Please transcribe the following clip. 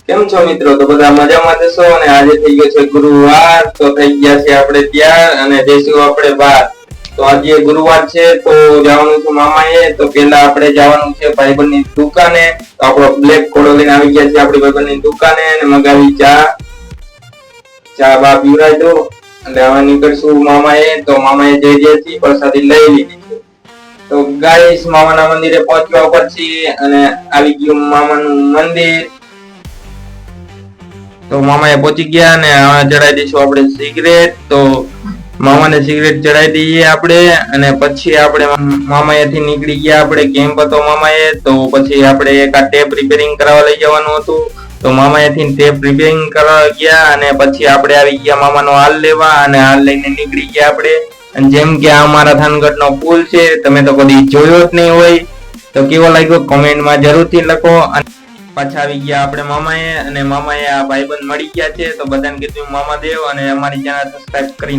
કેમ છો મિત્રો? તો બધા મજામાં જશો અને આજે થઈ ગયો છે ગુરુવાર, તો થઈ ગયા છે આપણે તૈયાર અને જઈશું આપણે બહાર. તો આજે ગુરુવાર છે તો જવાનું છે મામાએ. તો પેલા આપણે જવાનું છે ભાઈબંધની દુકાને. તો આપણો બ્લેક ઘોડો લઈને આવી ગયા છે આપણી ભાઈબંધની દુકાને અને મગાવી ચા બા પીવડાવી દો એટલે હવે નીકળશું મામાએ. તો મામાએ જે છે પ્રસાદી લઈ લીધી છે. તો ગાઈસ મામાના મંદિરે પહોંચવા પછી અને આવી ગયું મામાનું મંદિર. તો મામાએ પહોંચી ગયા અને ચડાવી દઈશું આપણે સિગરેટ. તો મામાને સિગરેટ ચડાવી દઈએ આપણે અને પછી આપણે મામાએથી નીકળી ગયા. આપણે કેમ્પ હતો મામાએ, તો પછી આપણે એક આ ટેપ રિપેરિંગ કરાવવા લઈ જવાનું હતું. તો મામાએથી ટેપ રિપેરિંગ કરવા ગયા અને પછી આપણે આવી ગયા મામાનો હાલ લેવા અને હાલ લઈને નીકળી ગયા આપણે. અને જેમ કે આ અમારા થાનગઢનો પુલ છે, તમે તો કદી જોયો જ નહીં હોય, તો કેવો લાગ્યો કોમેન્ટમાં જરૂરથી લખો. પાછા આવી ગયા આપણે મામાએ અને મામાએ આ ભાઈબંધ મળી ગયા છે. તો બધાને કીધું મામા દેવ અને અમારી ચેનલ સબસ્ક્રાઇબ કરી